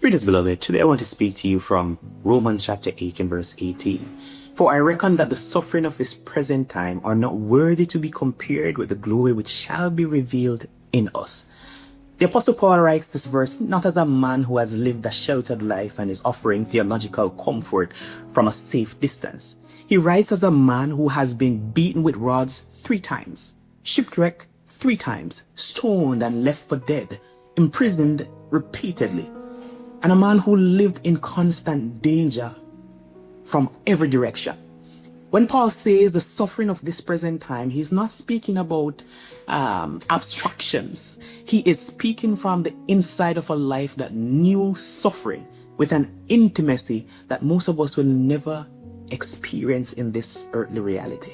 Greetings, beloved. Today I want to speak to you from Romans chapter 8 and verse 18. For I reckon that the suffering of this present time are not worthy to be compared with the glory which shall be revealed in us. The Apostle Paul writes this verse not as a man who has lived a sheltered life and is offering theological comfort from a safe distance. He writes as a man who has been beaten with rods 3 times, shipwrecked 3 times, stoned and left for dead, imprisoned repeatedly, and a man who lived in constant danger from every direction. When Paul says the suffering of this present time, he's not speaking about abstractions. He is speaking from the inside of a life that knew suffering with an intimacy that most of us will never experience in this earthly reality.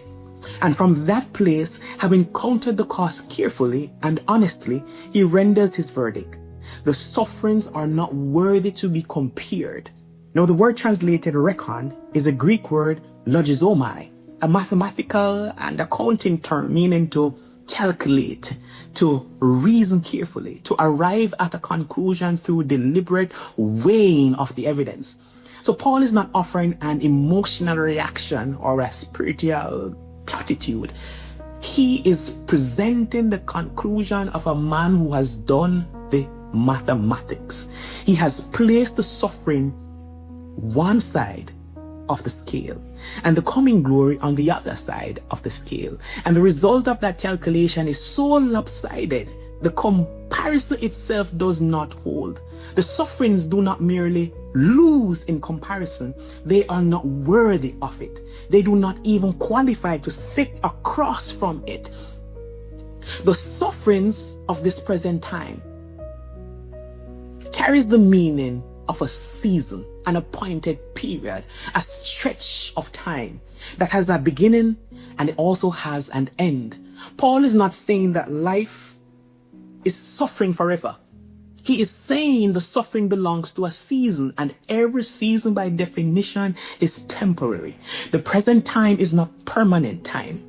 And from that place, having counted the cost carefully and honestly, he renders his verdict. The sufferings are not worthy to be compared. Now, the word translated reckon is a Greek word logizomai, a mathematical and accounting term meaning to calculate, to reason carefully, to arrive at a conclusion through deliberate weighing of the evidence. So Paul is not offering an emotional reaction or a spiritual platitude. He is presenting the conclusion of a man who has done the mathematics. He has placed the suffering one side of the scale and the coming glory on the other side of the scale. And the result of that calculation is so lopsided, the comparison itself does not hold. The sufferings do not merely lose in comparison, they are not worthy of it. They do not even qualify to sit across from it. The sufferings of this present time carries the meaning of a season, an appointed period, a stretch of time that has a beginning and it also has an end. Paul is not saying that life is suffering forever. He is saying the suffering belongs to a season, and every season by definition is temporary. The present time is not permanent time.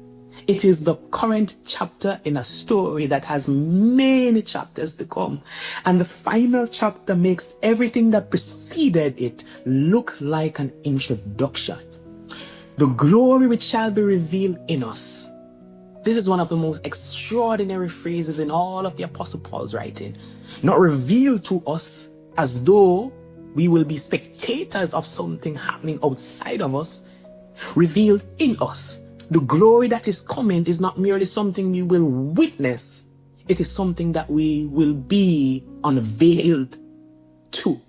It is the current chapter in a story that has many chapters to come. And the final chapter makes everything that preceded it look like an introduction. The glory which shall be revealed in us. This is one of the most extraordinary phrases in all of the Apostle Paul's writing. Not revealed to us as though we will be spectators of something happening outside of us. Revealed in us. The glory that is coming is not merely something we will witness. It is something that we will be unveiled to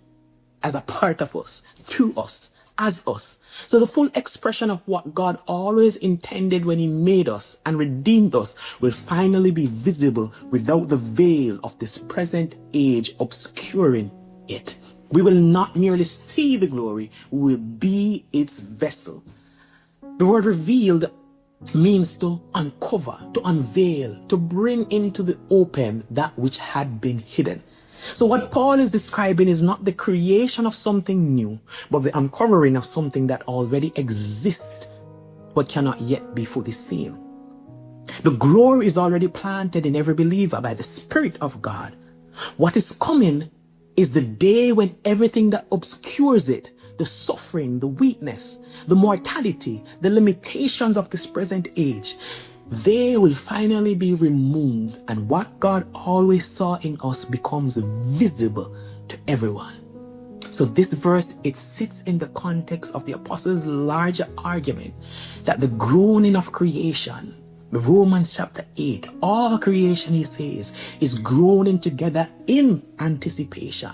as a part of us, through us, as us. So the full expression of what God always intended when he made us and redeemed us will finally be visible without the veil of this present age obscuring it. We will not merely see the glory, we will be its vessel. The word revealed means to uncover, to unveil, to bring into the open that which had been hidden. So what Paul is describing is not the creation of something new, but the uncovering of something that already exists, but cannot yet be fully seen. The glory is already planted in every believer by the Spirit of God. What is coming is the day when everything that obscures it, the suffering, the weakness, the mortality, the limitations of this present age, they will finally be removed, and what God always saw in us becomes visible to everyone. So this verse, it sits in the context of the apostles' larger argument that the groaning of creation, the Romans chapter 8, all creation, he says, is groaning together in anticipation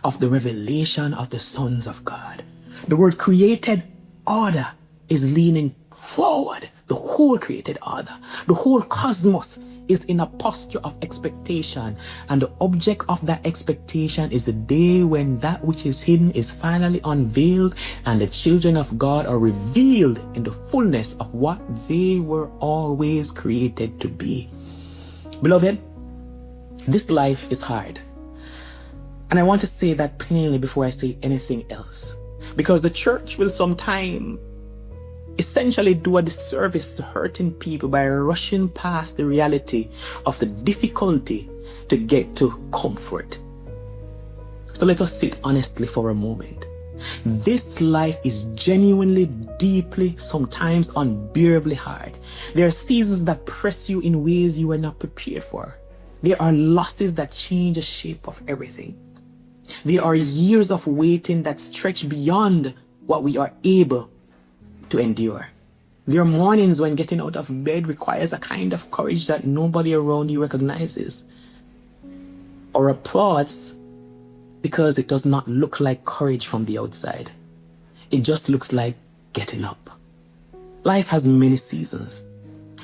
of the revelation of the sons of God. The word created order is leaning forward. The whole created order, the whole cosmos is in a posture of expectation, and the object of that expectation is the day when that which is hidden is finally unveiled and the children of God are revealed in the fullness of what they were always created to be. Beloved, this life is hard. And I want to say that plainly before I say anything else, because the church will sometime essentially do a disservice to hurting people by rushing past the reality of the difficulty to get to comfort. So let us sit honestly for a moment. This life is genuinely, deeply, sometimes unbearably hard. There are seasons that press you in ways you were not prepared for. There are losses that change the shape of everything. There are years of waiting that stretch beyond what we are able to endure. There are mornings when getting out of bed requires a kind of courage that nobody around you recognizes or applauds, because it does not look like courage from the outside. It just looks like getting up. Life has many seasons.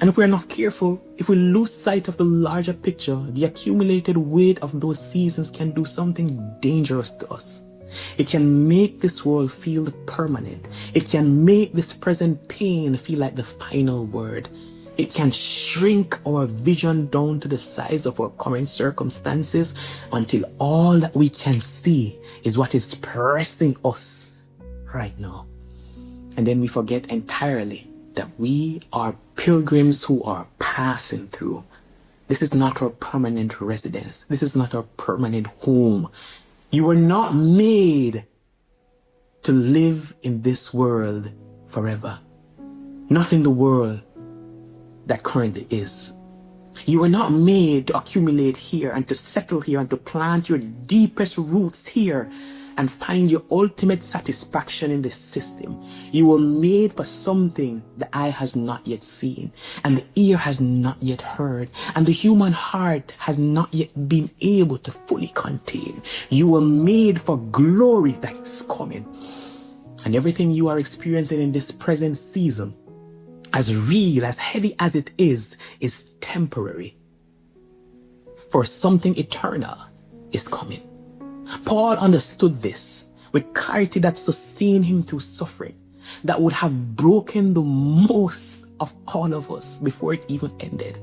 And if we're not careful, if we lose sight of the larger picture, the accumulated weight of those seasons can do something dangerous to us. It can make this world feel permanent. It can make this present pain feel like the final word. It can shrink our vision down to the size of our current circumstances until all that we can see is what is pressing us right now. And then we forget entirely that we are pilgrims who are passing through. This is not our permanent residence. This is not our permanent home. You were not made to live in this world forever. Not in the world that currently is. You were not made to accumulate here and to settle here and to plant your deepest roots here and find your ultimate satisfaction in this system. You were made for something the eye has not yet seen, and the ear has not yet heard, and the human heart has not yet been able to fully contain. You were made for glory that is coming. And everything you are experiencing in this present season, as real, as heavy as it is temporary. For something eternal is coming. Paul understood this with clarity that sustained him through suffering that would have broken the most of all of us before it even ended.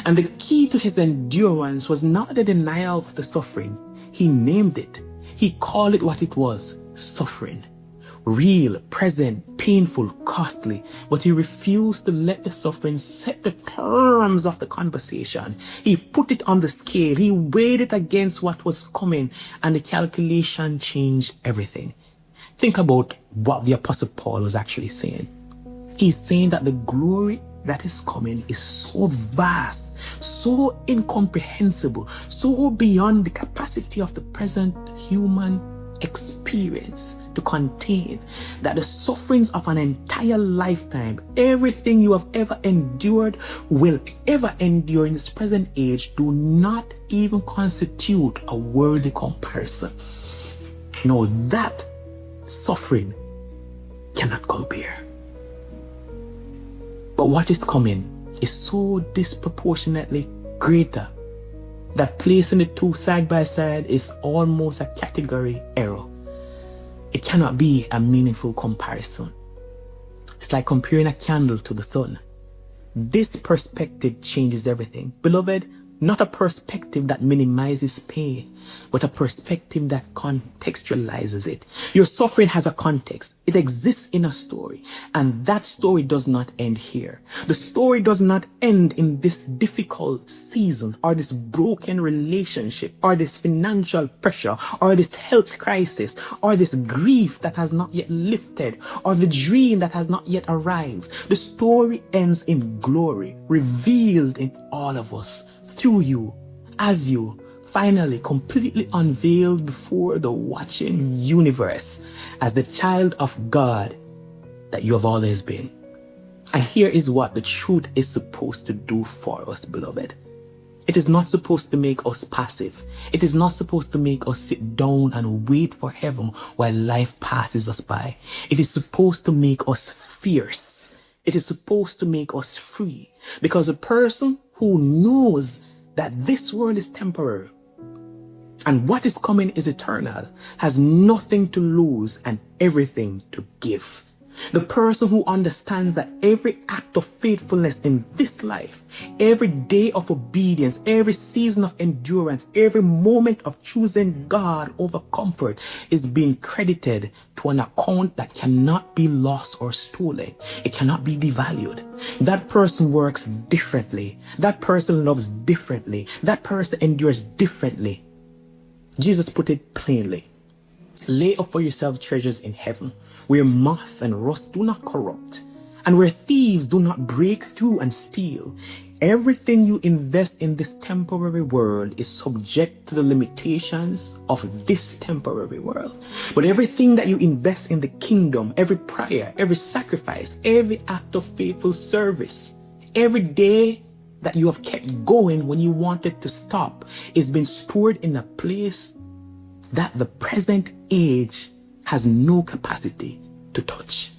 And the key to his endurance was not the denial of the suffering. He named it. He called it what it was: suffering. Real, present, painful, costly, but he refused to let the suffering set the terms of the conversation. He put it on the scale, he weighed it against what was coming, and the calculation changed everything. Think about what the Apostle Paul was actually saying. He's saying that the glory that is coming is so vast, so incomprehensible, so beyond the capacity of the present human experience to contain, that the sufferings of an entire lifetime, everything you have ever endured, will ever endure in this present age, do not even constitute a worthy comparison. No, that suffering cannot compare. But what is coming is so disproportionately greater that placing the two side by side is almost a category error. It cannot be a meaningful comparison. It's like comparing a candle to the sun. This perspective changes everything. Beloved, not a perspective that minimizes pain, but a perspective that contextualizes it. Your suffering has a context. It exists in a story, and that story does not end here. The story does not end in this difficult season, or this broken relationship, or this financial pressure, or this health crisis, or this grief that has not yet lifted, or the dream that has not yet arrived. The story ends in glory, revealed in all of us, through you, as you finally completely unveiled before the watching universe as the child of God that you have always been. And here is what the truth is supposed to do for us, beloved. It is not supposed to make us passive. It is not supposed to make us sit down and wait for heaven while life passes us by. It is supposed to make us fierce. It is supposed to make us free. Because a person who knows that this world is temporary and what is coming is eternal has nothing to lose and everything to give. The person who understands that every act of faithfulness in this life, every day of obedience, every season of endurance, every moment of choosing God over comfort is being credited to an account that cannot be lost or stolen. It cannot be devalued. That person works differently. That person loves differently. That person endures differently. Jesus put it plainly. Lay up for yourself treasures in heaven, where moth and rust do not corrupt, and where thieves do not break through and steal. Everything you invest in this temporary world is subject to the limitations of this temporary world. But everything that you invest in the kingdom, every prayer, every sacrifice, every act of faithful service, every day that you have kept going when you wanted to stop, is being stored in a place that the present age has no capacity to touch.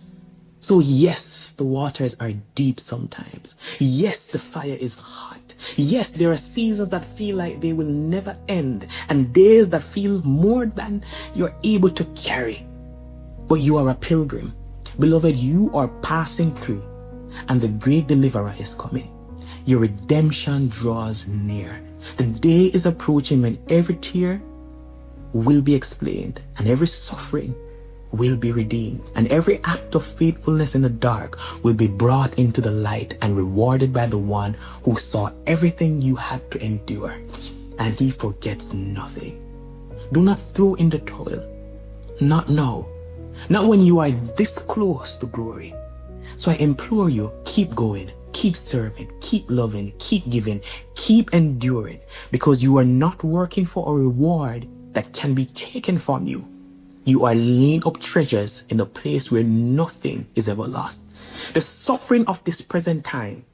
So yes, the waters are deep sometimes. Yes, the fire is hot. Yes, there are seasons that feel like they will never end, and days that feel more than you're able to carry. But you are a pilgrim. Beloved, you are passing through, and the great deliverer is coming. Your redemption draws near. The day is approaching when every tear will be explained, and every suffering will be redeemed, and every act of faithfulness in the dark will be brought into the light and rewarded by the one who saw everything you had to endure, and he forgets nothing. Do not throw in the towel. Not now. Not when you are this close to glory. So I implore you, keep going, keep serving, keep loving, keep giving, keep enduring, because you are not working for a reward that can be taken from you. You are laying up treasures in a place where nothing is ever lost. The suffering of this present time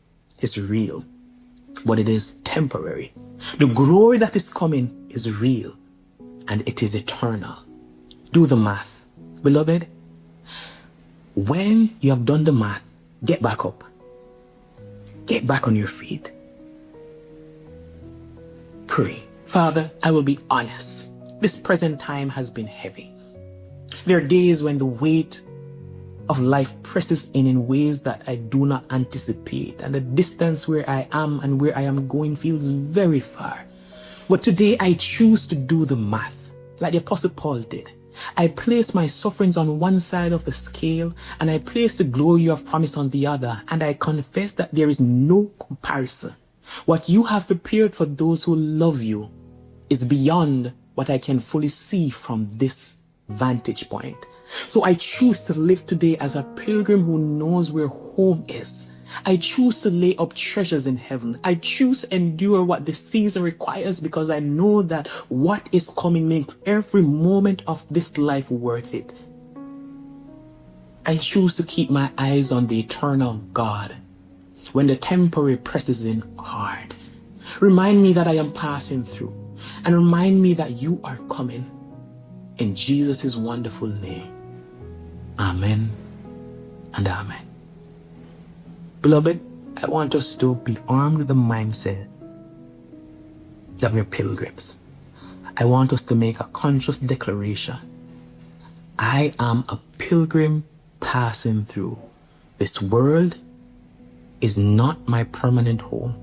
is real, but it is temporary. The glory that is coming is real, and it is eternal. Do the math. Beloved, when you have done the math, get back up. Get back on your feet. Pray. Father, I will be honest. This present time has been heavy. There are days when the weight of life presses in ways that I do not anticipate, and the distance where I am and where I am going feels very far. But today I choose to do the math, like the Apostle Paul did. I place my sufferings on one side of the scale, and I place the glory you have promised on the other, and I confess that there is no comparison. What you have prepared for those who love you is beyond what I can fully see from this vantage point. So I choose to live today as a pilgrim who knows where home is. I choose to lay up treasures in heaven. I choose to endure what the season requires, because I know that what is coming makes every moment of this life worth it. I choose to keep my eyes on the eternal God when the temporary presses in hard. Remind me that I am passing through, and remind me that you are coming. In Jesus' wonderful name. Amen and amen. Beloved, I want us to be armed with the mindset that we're pilgrims. I want us to make a conscious declaration. I am a pilgrim passing through. This world is not my permanent home,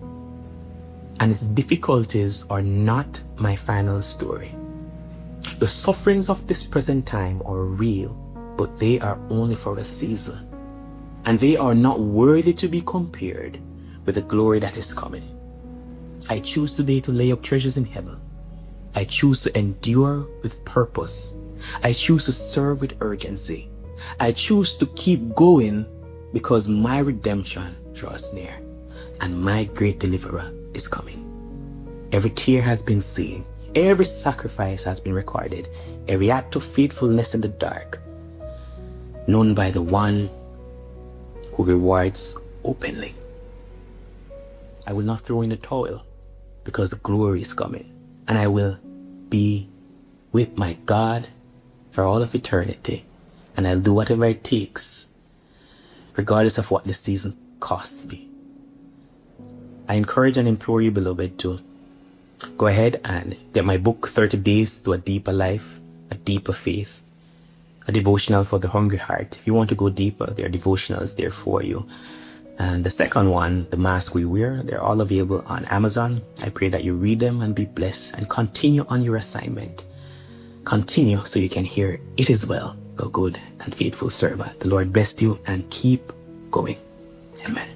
and its difficulties are not my final story. The sufferings of this present time are real, but they are only for a season, and they are not worthy to be compared with the glory that is coming. I choose today to lay up treasures in heaven. I choose to endure with purpose. I choose to serve with urgency. I choose to keep going, because my redemption draws near, and my great deliverer is coming. Every tear has been seen. Every sacrifice has been recorded. Every act of faithfulness in the dark, known by the one who rewards openly. I will not throw in the towel, because the glory is coming, and I will be with my God for all of eternity, and I'll do whatever it takes, regardless of what this season costs me. I encourage and implore you, beloved, to go ahead and get my book, 30 Days to a Deeper Life, a Deeper Faith, a devotional for the hungry heart. If you want to go deeper, there are devotionals there for you. And the second one, The Mask We Wear, they're all available on Amazon. I pray that you read them and be blessed, and continue on your assignment. Continue so you can hear, "It is well, O good and faithful servant." The Lord bless you, and keep going. Amen.